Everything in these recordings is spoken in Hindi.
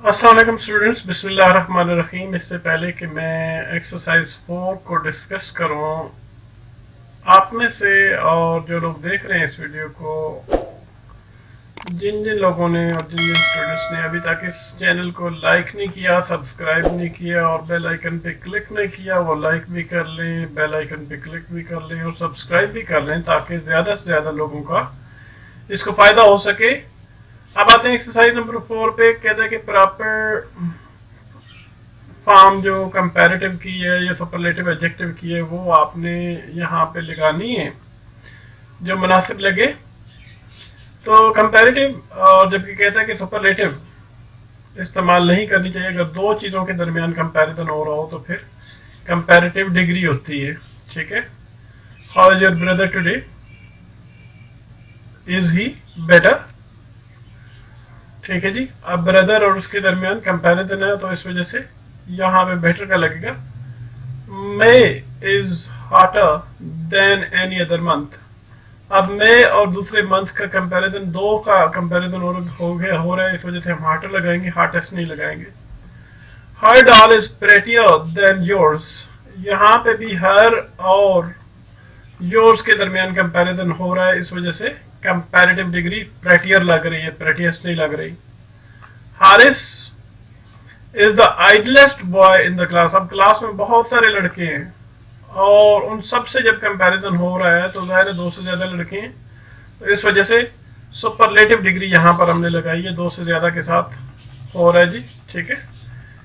अस्सलाम वालेकुम स्टूडेंट्स, बिस्मिल्लाहिर्रहमानिर्रहीम। इससे पहले कि मैं एक्सरसाइज 4 को डिस्कस करूं, आप में से और जो लोग देख रहे हैं इस वीडियो को, जिन जिन लोगों ने और जिन जिन स्टूडेंट्स ने अभी तक इस चैनल को लाइक नहीं किया, सब्सक्राइब नहीं किया और बेल आइकन पे क्लिक नहीं किया, वो लाइक भी कर लें, बेल आइकन पे क्लिक भी कर लें और सब्सक्राइब भी कर लें ताकि ज़्यादा से ज़्यादा लोगों का इसको फ़ायदा हो सके। अब आते हैं एक्सरसाइज नंबर 4 पे। कहते हैं कि प्रॉपर फॉर्म जो कंपैरेटिव की है या सुपरलेटिव एडजेक्टिव की है वो आपने यहाँ पे लगानी है जो मुनासिब लगे। तो कंपैरेटिव, और जबकि कहता है कि सुपरलेटिव इस्तेमाल नहीं करनी चाहिए अगर दो चीज़ों के दरमियान कंपैरिजन हो रहा हो, तो फिर कंपैरेटिव डिग्री होती है। ठीक है, how is your brother today, is he better. ठीक है जी, अब ब्रदर और उसके दरमियान कंपैरिजन है तो इस वजह से यहाँ पे बेटर का लगेगा। May is hotter than any other month. अब मई और दूसरे मंथ का कंपैरिजन, दो का कंपैरिजन हो रहा है, इस वजह से हम हॉटर लगाएंगे, हॉटेस्ट नहीं लगाएंगे। हर डॉल इज प्रेटियर देन योर्स। यहाँ पे भी हर और योर्स के दरमियान कंपैरिजन हो रहा है, इस वजह से कंपैरेटिव डिग्री प्रेटियर लग रही है, प्रेटियस नहीं लग रही। Haris is the idlest boy in the class. अब क्लास में बहुत सारे लड़के हैं और उन सब से जब कंपैरिजन हो रहा है तो जाहिर है दो से ज्यादा लड़के हैं, तो इस वजह से सुपरलेटिव डिग्री यहाँ पर हमने लगाई है, दो से ज्यादा के साथ हो रहा है जी। ठीक है,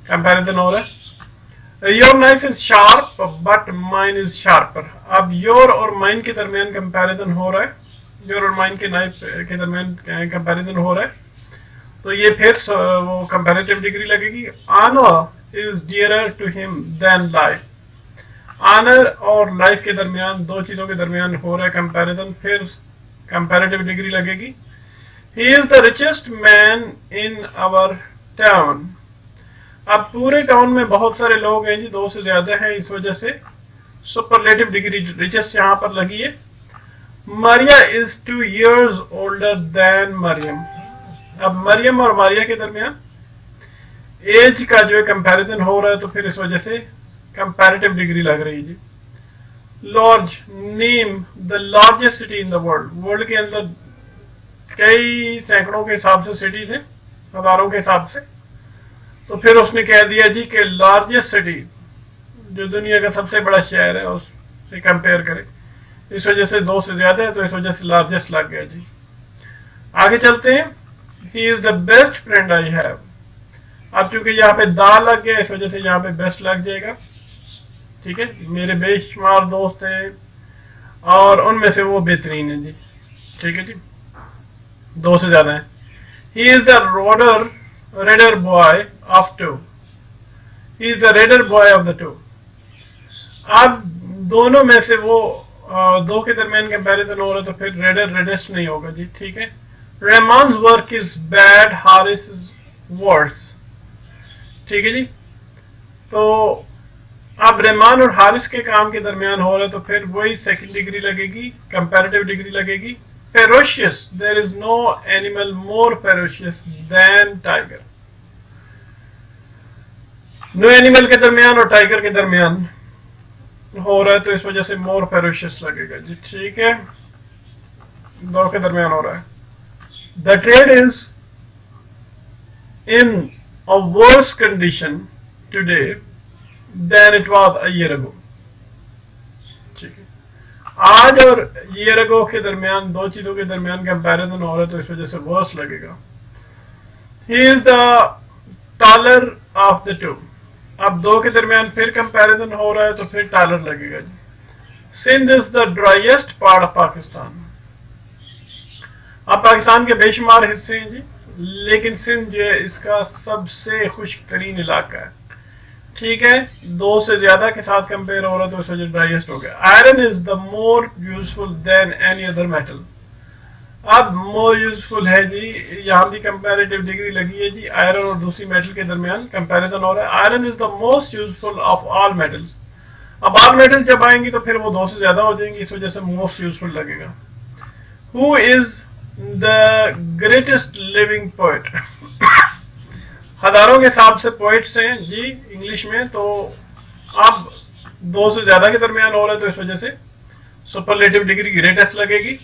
कंपैरिजन हो रहा है। Your knife is sharp but mine is sharper. अब योर और माइन के दरमियान कंपैरिजन हो रहा है, योर और माइन के नाइफ के दरमियान कंपैरिजन हो रहा है, तो ये फिर वो कंपैरेटिव डिग्री लगेगी। Honour is dearer to him than life. Honour और लाइफ के दरमियान, दो चीजों के दरमियान हो रहा है कंपैरिजन, फिर कंपैरेटिव डिग्री लगेगी। He is the richest man in our town. अब पूरे टाउन में बहुत सारे लोग हैं जी, दो से ज्यादा हैं, इस वजह से सुपरलेटिव डिग्री रिचेस्ट यहाँ पर लगी है। Maria is 2 years older than Mariam. अब मरियम और मारिया के दरमियान एज का जो है कंपैरिजन हो रहा है, तो फिर इस वजह से कंपैरेटिव डिग्री लग रही है जी। Large, name the largest city in the world. World के अंदर कई सैकड़ों के हिसाब से सिटीज हैं, हजारों के हिसाब से, तो फिर उसने कह दिया जी कि लार्जेस्ट सिटी, जो दुनिया का सबसे बड़ा शहर है, उससे कंपेयर करें, इस वजह से दो से ज्यादा है, तो इस वजह से लार्जेस्ट लग गया जी। आगे चलते हैं। ही is the best friend I have. अब चूंकि यहाँ पे दा लग गया, इस वजह से यहाँ पे बेस्ट लग जाएगा। ठीक है, मेरे बेशुमार दोस्त हैं और उनमें से वो बेहतरीन है जी। ठीक है जी, दो से ज्यादा है। ही is the raider boy of 2। He is the raider boy of the 2। अब दोनों में से वो दो के दरमियान कंपैरिजन हो रहा है, तो फिर रेडर रेडेस्ट नहीं होगा जी। ठीक है, Rehman's work is bad, Haris is worse. ठीक है जी, तो अब रहमान और हारिस के काम के दरमियान हो रहा है, तो फिर वही सेकंड डिग्री लगेगी, कंपैरेटिव डिग्री लगेगी। Ferocious, there is no animal more ferocious than tiger. No animal के दरमियान और टाइगर के दरमियान हो रहा है, तो इस वजह से मोर फेरोशियस लगेगा जी। ठीक है, दो के दरमियान हो रहा है। The trade is in a worse condition today than it was a year ago. ठीक है, आज और ईयर अगो के दरमियान, दो चीजों के दरमियान कंपैरिजन हो रहा है, तो इस वजह से वर्स लगेगा। ही is the taller of the 2। अब दो के दरमियान फिर कंपैरिजन हो रहा है, तो फिर टॉलर लगेगा जी। Sindh is the driest part of Pakistan. अब पाकिस्तान के बेशुमार हिस्से हैं जी, लेकिन सिंध जो है इसका सबसे खुश्क तरीन इलाका है। ठीक है, दो से ज्यादा के साथ कंपेयर हो रहा है, तो इस वजह ड्राइएस्ट हो गया। Iron is the more useful than any other metal. अब मोर यूजफुल है जी, यहाँ भी कंपैरेटिव डिग्री लगी है जी। आयरन और दूसरी मेटल के दरमियान कंपैरिजन हो रहा है। Iron is the most useful of all metals. अब ऑल मेटल्स जब आएंगी तो फिर वो दो से ज्यादा हो जाएंगी, इस वजह से मोस्ट यूजफुल लगेगा। Who is the greatest living poet. हजारों के हिसाब से पोइट्स हैं जी इंग्लिश में, तो अब 2 से ज्यादा के दरमियान हो रहा है, तो इस वजह से सुपरलेटिव डिग्री ग्रेटेस्ट लगेगी।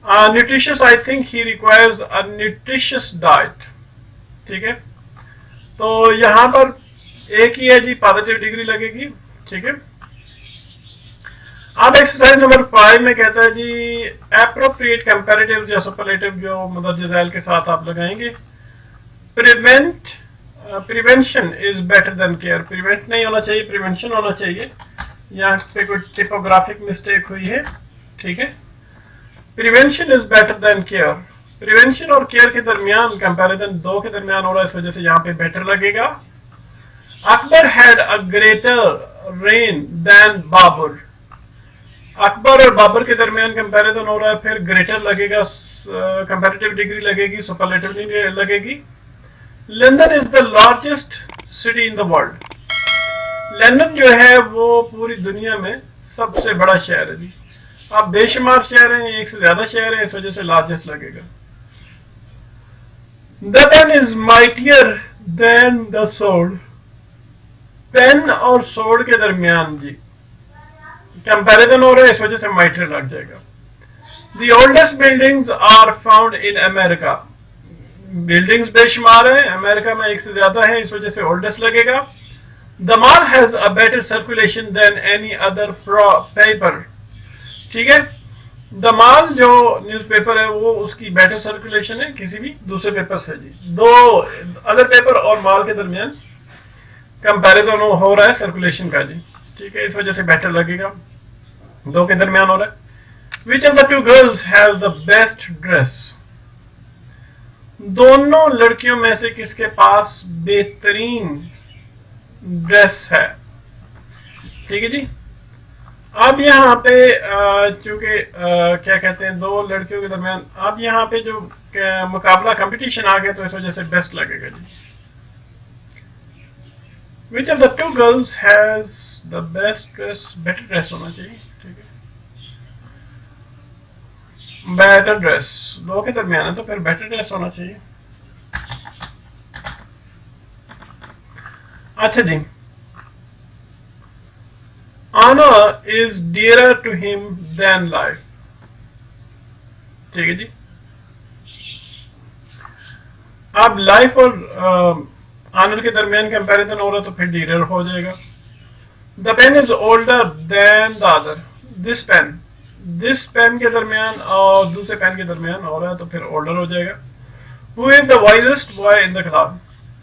Nutritious, I think he requires a nutritious diet. ठीक है, तो यहां पर एक ही है जी, पॉजिटिव डिग्री लगेगी। ठीक है, अब एक्सरसाइज नंबर 5 में कहता है जी एप्रोप्रिएट कंपैरेटिव या सुपरलेटिव जो मदद जैल के साथ आप लगाएंगे। Prevention is better then care. Prevent नहीं होना चाहिए, प्रिवेंशन होना चाहिए। यहाँ पे कोई टिपोग्राफिक मिस्टेक हुई है। ठीक है, prevention is better then care. Prevention और केयर के दरमियान कंपैरिजन 2 के दरमियान हो रहा है, इस वजह से यहाँ पे बेटर लगेगा। Akbar had a greater reign than Babur. Akbar और बाबर के दरमियान कंपैरिजन हो रहा है, फिर ग्रेटर लगेगा, कंपैरेटिव डिग्री लगेगी, सुपरलेटिव डिग्री लगेगी। London is the largest city in the world. London जो है वो पूरी दुनिया में सबसे बड़ा शहर है जी। आप बेशुमार शहर हैं, एक से ज्यादा शहर है, इस वजह से लार्जेस्ट लगेगा। The pen is mightier than the sword. Pen और सोर्ड के दरमियान जी कंपैरिजन हो रहा है, इस वजह से माइटियर लग जाएगा। The oldest buildings are found in America. Buildings बेशुमार है, अमेरिका में एक से ज्यादा है, इस वजह से ओल्डेस्ट लगेगा। The Mail has a better circulation than any other paper. ठीक है, द माल जो न्यूज़पेपर है वो उसकी बेटर सर्कुलेशन है किसी भी दूसरे पेपर से जी। 2 अदर पेपर और माल के दरमियान कंपैरिजन हो रहा है सर्कुलेशन का जी। ठीक है, इस वजह से बेटर लगेगा, 2 के दरमियान हो रहा है। Which of the 2 girls have the best dress. दोनों लड़कियों में से किसके पास बेहतरीन ड्रेस है। ठीक है जी, अब यहाँ पे चूंकि क्या कहते हैं 2 लड़कियों के दरमियान, अब यहाँ पे जो मुकाबला कंपटीशन आ गया, तो इस वजह से बेस्ट लगेगा जी। Which of the 2 girls has the best dress? Better dress होना चाहिए। ठीक है, बेटर ड्रेस 2 के दरमियान है, तो फिर बेटर ड्रेस होना चाहिए। अच्छा जी, honor is dearer to him than life। ठीक है जी, अब लाइफ और ऑनर के दरमियान कंपैरिजन हो रहा, तो फिर डियर हो जाएगा। The pen is older than the other. This pen के दरमियान और दूसरे पेन के दरमियान हो रहा है, तो फिर ओल्डर हो जाएगा। Who is the wisest boy in the class.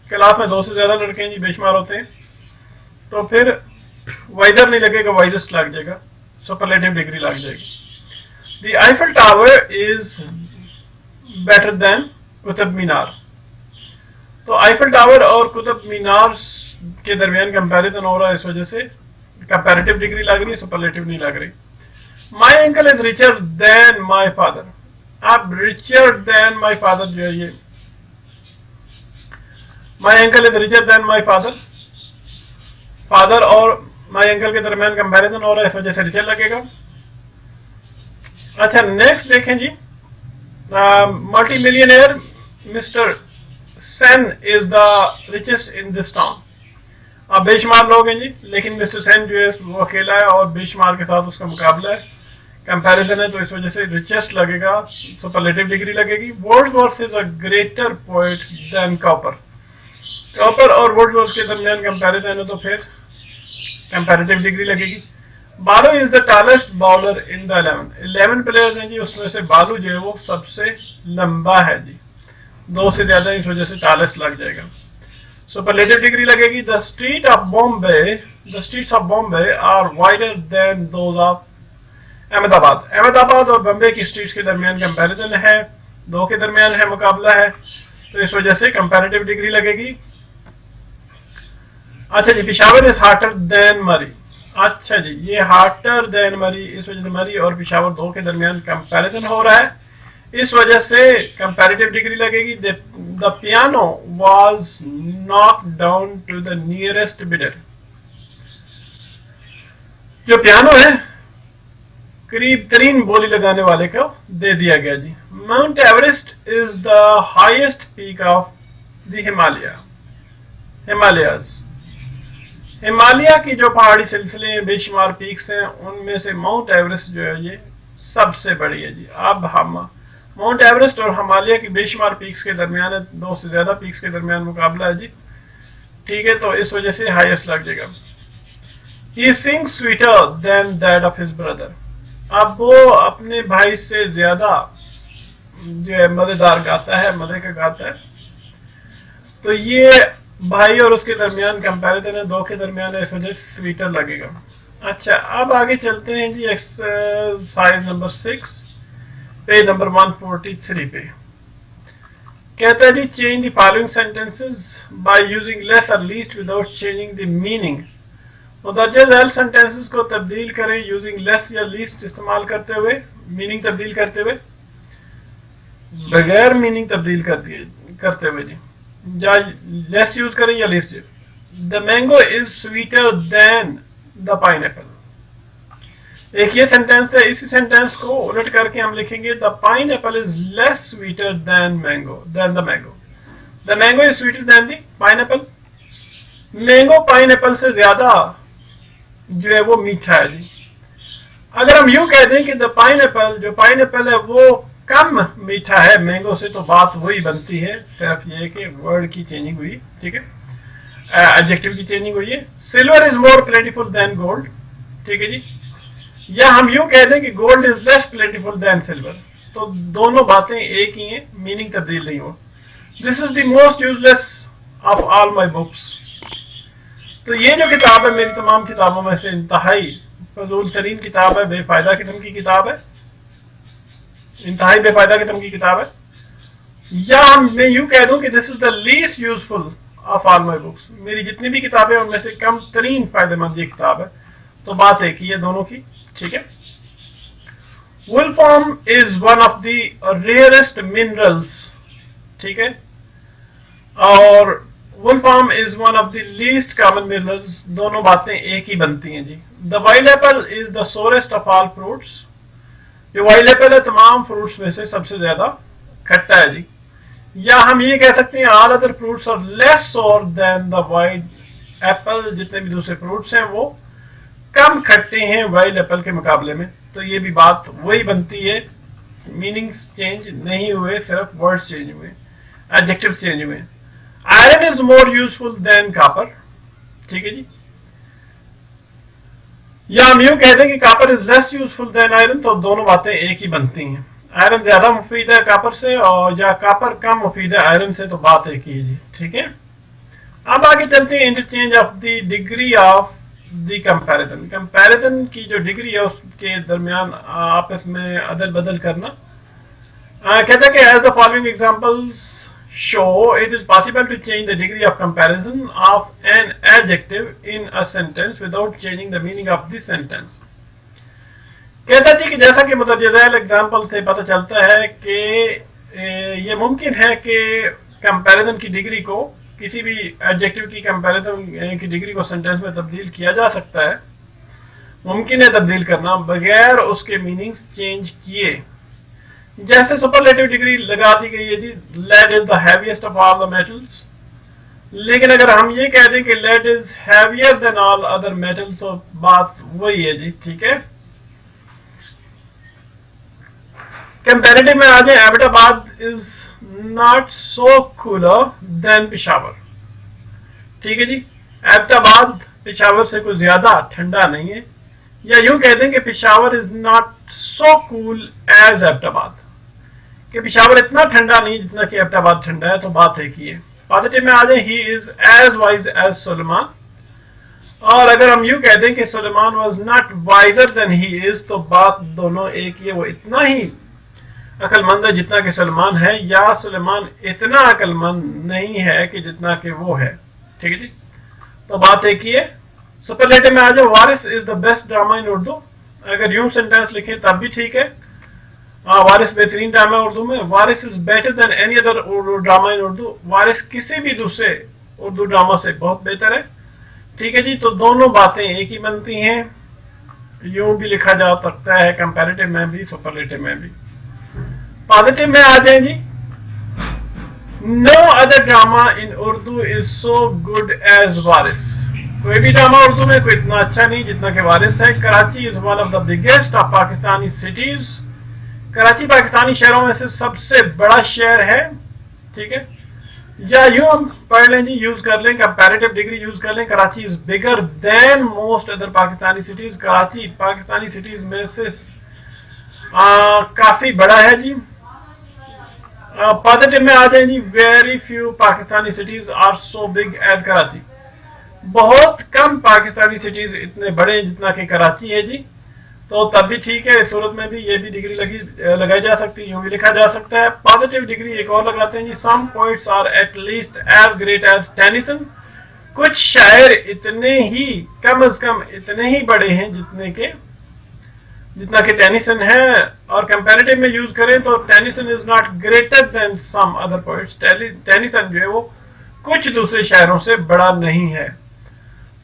Class में 2 से ज्यादा लड़के हैं जी, बेशुमार होते हैं, तो फिर वाइजर नहीं लगेगा, वाइजेस्ट लग जाएगा, सुपरलेटिव डिग्री लग जाएगी। The Eiffel Tower is better than Qutub Minar. तो आईफल टावर और कुतुब मीनार के दरमियान कंपैरिजन हो रहा है, इस वजह से कंपैरेटिव डिग्री लग रही है, सुपरलेटिव नहीं लग रही। My uncle is richer than my father. अब रिचर देन माय फादर जो है ये, my uncle is richer than my father, father और माय अंकल के दरमियान कंपैरिजन हो रहा है, इस वजह से रिचर लगेगा। अच्छा, नेक्स्ट देखें जी, multimillionaire mister Sen is the richest in this town. अब बेशुमार लोग हैं जी, लेकिन मिस्टर सेन जो है वो अकेला है और बेशुमार के साथ उसका मुकाबला है, कंपैरिजन है, तो इस वजह से रिचेस्ट लगेगा, सुपरलेटिव डिग्री लगेगी। Wordsworth is a greater poet than copper. Copper और वर्ड्सवर्थ के दरमियान कंपैरिजन है, तो फिर कंपैरेटिव डिग्री लगेगी। बालू is the tallest bowler in the 11 players हैं जी, उसमें से बालू जो है वो सबसे लंबा है जी, 2 से ज्यादा, इस वजह से टॉलेस्ट लग जाएगा, सुपरलेटिव डिग्री लगेगी। The streets of Bombay are wider than those of Ahmedabad. Ahmedabad और बम्बे की स्ट्रीट्स के दरमियान कंपैरिजन है, 2 के दरमियान है, मुकाबला है, तो इस वजह से कंपैरेटिव डिग्री लगेगी। अच्छा जी, पिशावर इज हार्टर देन मरी। अच्छा जी, ये हार्टर देन मरी, इस वजह से मरी और पिशावर 2 के दरमियान कंपैरिजन हो रहा है, इस वजह से कंपैरेटिव डिग्री लगेगी। The piano was knocked down to the nearest bidder. जो पियानो है करीब तरीन बोली लगाने वाले को दे दिया गया जी। Mount Everest is the highest peak of the Himalayas. Himalaya की जो पहाड़ी सिलसिले बेशुमार पीक्स हैं, उनमें से माउंट एवरेस्ट जो है ये सबसे बड़ी है जी। अब हम माउंट एवरेस्ट और हिमालय की बेशुमार पीक्स के दरमियान है, 2 से ज्यादा पीक्स के दरमियान मुकाबला है जी, ठीक है। तो इस वजह से हाईएस्ट लग जाएगा। He sings sweeter than that of his brother। अब वो अपने भाई से ज्यादा जो है मजेदार गाता है, मजे का गाता है। तो ये भाई और उसके दरमियान कंपैरिजन है, 2 के दरमियान है, इस वजह से स्वीटर लगेगा। अच्छा, अब आगे चलते हैं जी एक्सरसाइज नंबर 6, पेज नंबर 143 पे। कहता है जी change the following sentences by using less और least without changing the meaning. मुदर्रज झैल सेंटेंसेस को तब्दील करें यूजिंग लेस या लीस्ट इस्तेमाल करते हुए, मीनिंग तब्दील करते हुए, बगैर मीनिंग तब्दील करते हुए जी। या लेस यूज करें या least. The mango is sweeter than the pineapple. एक ये सेंटेंस है, इसी सेंटेंस को उलट करके हम लिखेंगे the pineapple is less sweeter than the mango. The mango is sweeter than the pineapple. Mango pineapple से ज्यादा जो है वो मीठा है जी। अगर हम यूं कह दें कि द पाइनएप्पल, जो पाइनएप्पल है वो कम मीठा है मैंगो से, तो बात वही बनती है, सिर्फ ये कि वर्ड की चेंजिंग हुई, ठीक है, एडजेक्टिव की चेंजिंग हुई है। Silver is more plentiful than gold, ठीक है जी। या हम यूं कह दें कि gold is less plentiful than silver, तो दोनों बातें एक ही हैं, मीनिंग तब्दील नहीं हो। This is the most useless of all my books. तो ये जो किताब है मेरी तमाम किताबों में से इंतहाई फजूल तरीन किताब है, बेफायदा किस्म की किताब है, इंतहाई बेफायदा किस्म की किताब है। या मैं यूं कह दूं कि this is the least useful of all my books. मेरी जितनी भी किताबें उनमें से कम तरीन फायदेमंद ये किताब है। तो बात एक ही है दोनों की, ठीक है। Wolfram is one of the rarest minerals, ठीक है, और wolfram is one of the least common minerals. दोनों बातें एक ही बनती हैं जी। The wild apple is the sourest of all fruits. जो वाइल्ड एप्पल है तमाम फ्रूट्स में से सबसे ज्यादा खट्टा है जी। या हम ये कह सकते हैं all other fruits are less sour than the wild apple. जितने भी दूसरे फ्रूट्स हैं वो कम खट्टे हैं वाइल्ड एप्पल के मुकाबले में। तो ये भी बात वही बनती है, मीनिंग्स चेंज नहीं हुए, सिर्फ वर्ड्स चेंज हुए, एडजेक्टिव चेंज हुए। Iron is more useful than copper, ठीक है जी। या हम यूं कहते हैं कि copper is less useful than iron, तो दोनों बातें एक ही बनती हैं। आयरन ज्यादा मुफीद है कॉपर से, और या कॉपर कम मुफीद है आयरन से, तो बात एक ही है जी, ठीक है। अब आगे चलते हैं interchange of the degree of the comparison. Comparison की जो डिग्री है उसके दरमियान आपस में अदल बदल करना। कहता है कि as the following examples show it is possible to change the degree of comparison of an adjective in a sentence without changing the meaning of the sentence। कहता है कि जैसा कि मुतअद्दिद एग्जांपल से पता चलता है कि ये मुमकिन है कि कंपैरिजन की डिग्री को, किसी भी एडजेक्टिव की कंपैरिजन की डिग्री को सेंटेंस में तब्दील किया जा सकता है, मुमकिन है तब्दील करना बगैर उसके मीनिंग्स चेंज किए। जैसे सुपरलेटिव डिग्री लगा दी गई है जी, lead is the heaviest of all the metals. लेकिन अगर हम ये कह दें कि lead is heavier than all other metal, तो बात वही है जी, ठीक है। कंपैरेटिव में आ जाए, Abbottabad is not so cooler than Peshawar, ठीक है जी। एबटाबाद पेशावर से कुछ ज्यादा ठंडा नहीं है। या यूं कह दें कि Peshawar is not so cool as Abbottabad, कि पेशावर इतना ठंडा नहीं जितना कि एबटाबाद ठंडा है, तो बात एक ही है। पॉजिटिव में आ जाए, he is as wise as Suleman. और अगर हम यूं कह दें कि Suleman was not wiser than he is, तो बात दोनों एक ही है, वो इतना ही अक्लमंद है जितना कि सुलेमान है, या सुलेमान इतना अक्लमंद नहीं है कि जितना कि वो है, ठीक है जी। तो बात एक ही है। सुपरलेटिव में आ जाए, Waris is the best drama in Urdu. अगर यूं सेंटेंस लिखे तब भी ठीक है, वारिस बेहतरीन ड्रामा उर्दू में। Waris is better than any other drama in Urdu. Waris किसी भी दूसरे उर्दू ड्रामा से बहुत बेहतर है, ठीक है जी। तो दोनों बातें एक ही बनती हैं, यूं भी लिखा जा सकता है, कंपैरेटिव में भी, सुपरलेटिव में भी। पॉजिटिव में आ जाए जी, no other drama in Urdu is so good as Waris. कोई भी ड्रामा उर्दू में कोई इतना अच्छा नहीं जितना कि वारिस है। Karachi is one of the biggest of Pakistani cities. Karachi Pakistani शहरों में से सबसे बड़ा शहर है। ठीक है, या यूं हम पढ़ लें जी, यूज कर लें, कंपैरेटिव डिग्री यूज कर लें। Karachi is bigger than most other Pakistani cities. Karachi Pakistani cities में से काफी बड़ा है जी। पॉजिटिव में आ जाए जी, very few Pakistani cities are so big as Karachi. बहुत कम पाकिस्तानी सिटीज इतने बड़े हैं जितना कि कराची है जी। तो तब भी ठीक है, इस सूरत में भी ये भी डिग्री लगाई जा सकती है, यूं भी लिखा जा सकता है। पॉजिटिव डिग्री एक और लगाते हैं जी, some poets are at least as great as Tennyson. कुछ शायर इतने ही, कम अज कम इतने ही बड़े हैं जितना कि टेनिसन है। और कंपैरेटिव में यूज करें तो Tennyson is not greater than some other poets. Tennyson जो है वो कुछ दूसरे शायरों से बड़ा नहीं है।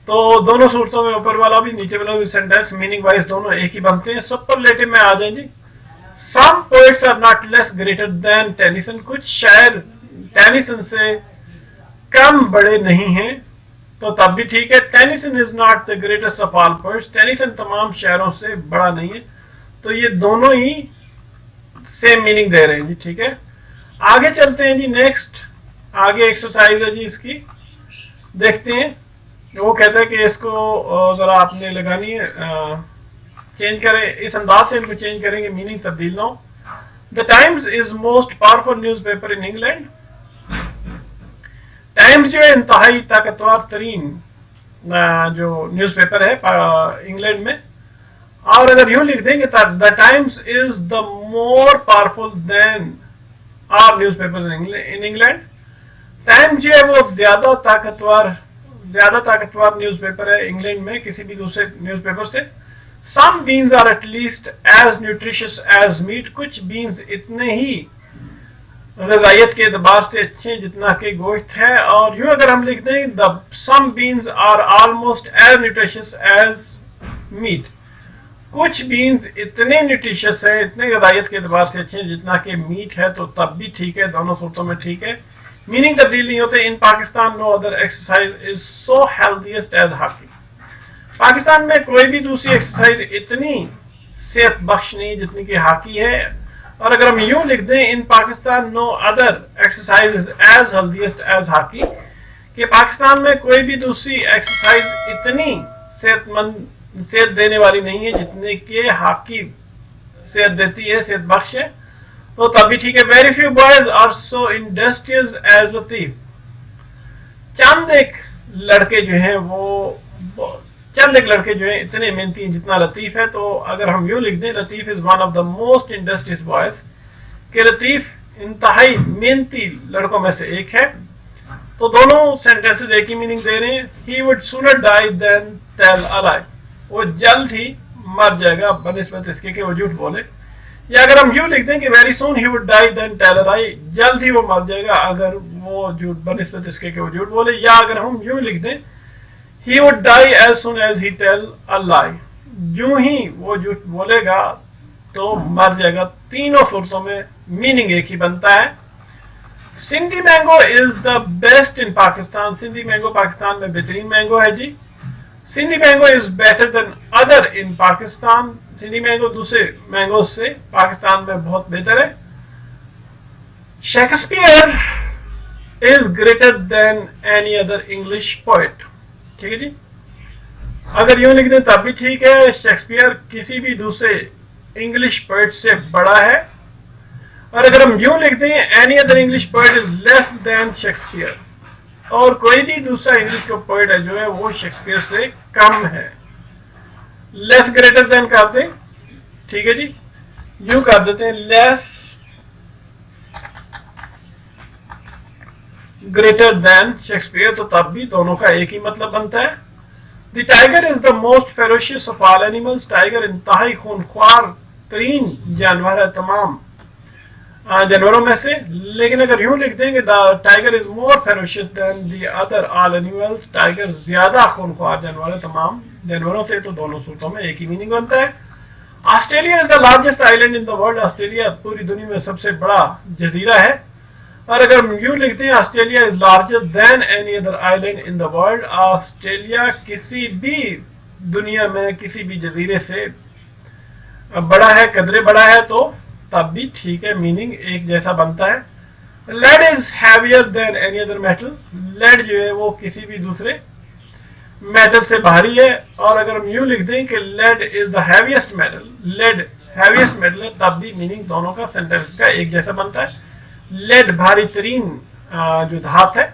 तो दोनों सूरतों में ऊपर वाला भी नीचे वाला भी सेंटेंस मीनिंग वाइज दोनों एक ही बनते हैं। सुपरलेटिव में आ जाए जी, some poets are not less greater than Tennyson. कुछ शायर टेनिसन से कम बड़े नहीं हैं, तो तब भी ठीक है। Tennyson is not the greatest of all poets. Tennyson तमाम शायरों से बड़ा नहीं है। तो ये दोनों ही सेम मीनिंग दे रहे हैं जी। ठीक है, आगे चलते हैं जी। नेक्स्ट आगे एक्सरसाइज है जी, इसकी देखते हैं। वो कहता है कि इसको जरा आपने लगानी है, चेंज करें, इस अंदाज से इनको चेंज करेंगे, मीनिंग तब्दील ना हो। The Times is most powerful newspaper in England. Times जो है इंतहाई ताकतवर तरीन जो न्यूज़पेपर है इंग्लैंड में। और अगर यूं लिख देंगे the Times is the more powerful than our newspapers in England. Times जो है वो ज्यादा ताकतवर न्यूज़पेपर है इंग्लैंड में किसी भी दूसरे न्यूज़पेपर से। Some beans are at least as nutritious as meat. कुछ बीन्स इतने ही ग़िज़ाइयत के एतबार से अच्छे जितना कि गोश्त है। और यूं अगर हम लिख दें the some beans are almost as nutritious as meat. कुछ बीन्स इतने न्यूट्रिशियस है, इतने ग़िज़ाइयत के एतबार से अच्छे जितना कि मीट है, तो तब भी ठीक है, दोनों सूरतों में ठीक है। मीनिंग तब्दील नहीं होते। In Pakistan no other exercise is so healthiest as hockey. Pakistan में कोई भी दूसरी एक्सरसाइज इतनी सेहत बख्श नहीं जितनी कि हॉकी है। और अगर हम यूं लिख दें in Pakistan no other exercise is as healthiest as hockey, कि पाकिस्तान में कोई भी दूसरी एक्सरसाइज इतनी सेहत देने वाली नहीं है जितने कि हॉकी सेहत देती है, सेहत बख्श है, तो तब भी ठीक है। Very few boys are so industrious as Latif. चंद एक लड़के जो हैं इतने मेहनती हैं जितना लतीफ है। तो अगर हम यूं लिख दें Latif is one of the most industrious boys, कि लतीफ इंतहाई मेहनती लड़कों में से एक है। तो दोनों सेंटेंसेस एक ही मीनिंग दे रहे हैं। He would sooner die than tell a lie. वो जल्द ही मर जाएगा बनिस्बत इसके कि वो झूठ बोले। या अगर हम यूं लिख दें कि very soon he would die than tell a lie, जल्द ही वो मर जाएगा अगर वो झूठ बनिस्बत इसके कि वो झूठ बोले। या अगर हम यूं लिख दें he would die as soon as he tell a lie, यूं ही वो झूठ बोलेगा तो मर जाएगा। तीनों सूरतों में मीनिंग एक ही बनता है। Sindhi mango is the best in Pakistan. Sindhi mango Pakistan में बेहतरीन मैंगो है जी। Sindhi mango is better than other in Pakistan. Sindhi mango दूसरे मैंगो से पाकिस्तान में बहुत बेहतर है। Shakespeare is greater than any other English poet. ठीक है जी, अगर यूं लिख दें तब भी ठीक है। शेक्सपियर किसी भी दूसरे इंग्लिश पोएट से बड़ा है। और अगर हम यूं लिख दें any other English poet is less than Shakespeare, और कोई भी दूसरा इंग्लिश का पोएट है जो है वो शेक्सपियर से कम है। लेस ग्रेटर देन कर दें, ठीक है जी, यूं कर देते हैं लेस ग्रेटर देन शेक्सपियर, तो तब भी दोनों का एक ही मतलब बनता है। The tiger is the most ferocious of all animals. Tiger इंतहाई खूंखार तरीन जानवर है तमाम जानवरों में से। लेकिन अगर यूं लिख देंगे the tiger is more ferocious than the other all animals, tiger ज्यादा खूंखार जानवर है तमाम जानवरों से, तो दोनों सूरतों में एक ही मीनिंग बनता है। Australia is the largest island in the world. Australia पूरी दुनिया में सबसे बड़ा जजीरा है। और अगर हम यूं लिखते हैं Australia is larger than any other island in the world, Australia किसी भी दुनिया में किसी भी जजीरे से बड़ा है, कदरे बड़ा है, तो तब भी ठीक है, मीनिंग एक जैसा बनता है। Lead is heavier than any other metal, lead जो है वो किसी भी दूसरे मेटल से भारी है। और अगर हम यूं लिख दें कि lead is the heaviest metal, lead heaviest metal है, तब भी मीनिंग दोनों का सेंटेंस का एक जैसा बनता है। लेड भारी तरीन जो धात है।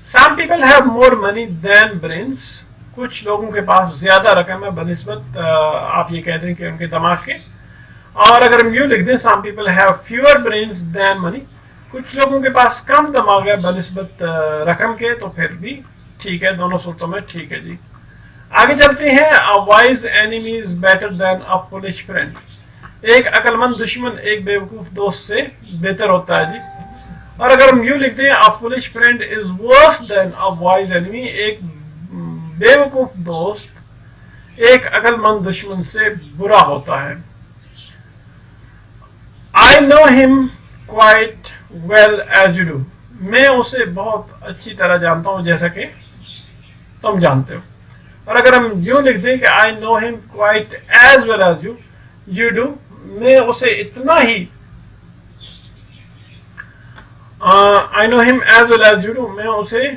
Some people have more money than brains, कुछ लोगों के पास ज्यादा रकम है बनिस्बत आप ये कह दें कि उनके दिमाग के। और अगर हम यूं लिख दें some people have fewer brains than money, कुछ लोगों के पास कम दिमाग है बनिस्बत रकम के, तो फिर भी ठीक है, दोनों सूरतों में ठीक है जी। आगे चलते हैं। अ wise enemy is better then a foolish friend, एक अक्लमंद दुश्मन एक बेवकूफ दोस्त से बेहतर होता है जी। और अगर हम यूं लिखते हैं a foolish friend is worse than a wise enemy, एक बेवकूफ दोस्त एक अक्लमंद दुश्मन से बुरा होता है। I know him quite well as you do, मैं उसे बहुत अच्छी तरह जानता हूं जैसा कि तुम जानते हो। और अगर हम यूं लिख दें कि I know him quite as well as you do, मैं उसे इतना ही I know him as well as you do, मैं उसे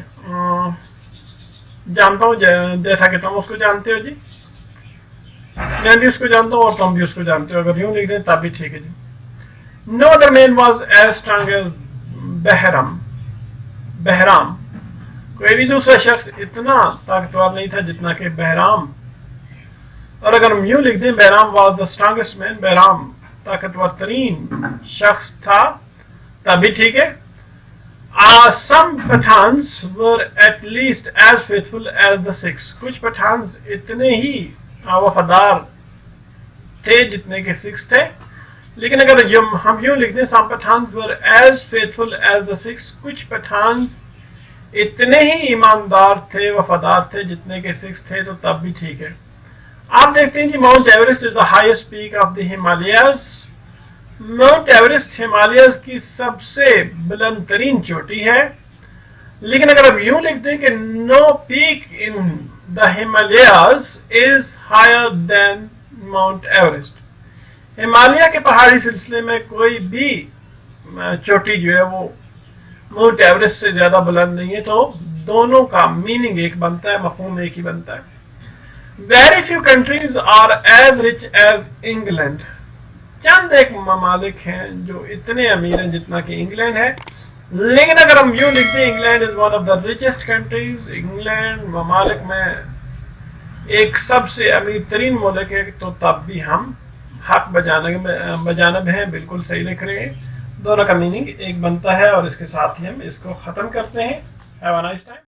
जानता हूं जैसा कि तुम उसको जानते हो जी। मैं भी उसको जानता हूं और तुम भी उसको जानते हो, अगर यूं लिख दें तब भी ठीक है जी। No other man was as strong as Bahram, Bahram, कोई भी दूसरा शख्स इतना ताकतवर नहीं था जितना कि बहराम। और अगर हम यूं लिख दें Bahram was the strongest man, Bahram ताकतवर तरीन शख्स था, तभी ठीक है। Some Pathans were at least as faithful as the Sikhs, कुछ पठान्स इतने ही वफादार थे जितने के सिक्स थे। लेकिन अगर हम यूं लिख दें some Pathans were as faithful as the Sikhs, कुछ पठान्स इतने ही ईमानदार थे, वफादार थे जितने के सिक्स थे, तो तब भी ठीक है। आप देखते हैं कि mount Everest is the highest peak of the Himalayas, mount Everest Himalayas की सबसे बुलंद तरीन चोटी है। लेकिन अगर आप यूं लिख दें कि no peak in the Himalayas is higher than Mount Everest, Himalaya के पहाड़ी सिलसिले में कोई भी चोटी जो है वो माउंट एवरेस्ट से ज्यादा बुलंद नहीं है, तो दोनों का मीनिंग एक बनता है, मफहूम एक ही बनता है। Very few countries are as rich as England, चंद एक ममालिक हैं जो इतने अमीर हैं जितना कि इंग्लैंड है। लेकिन अगर हम यूं लिखते हैं England is one of the richest countries, England ममालिक में एक सबसे अमीर तरीन मुल्क है, तो तब भी हम हक बजानब हैं, बिल्कुल सही लिख रहे हैं। दोनों का मीनिंग एक बनता है और इसके साथ ही हम इसको खत्म करते हैं। Have a nice time.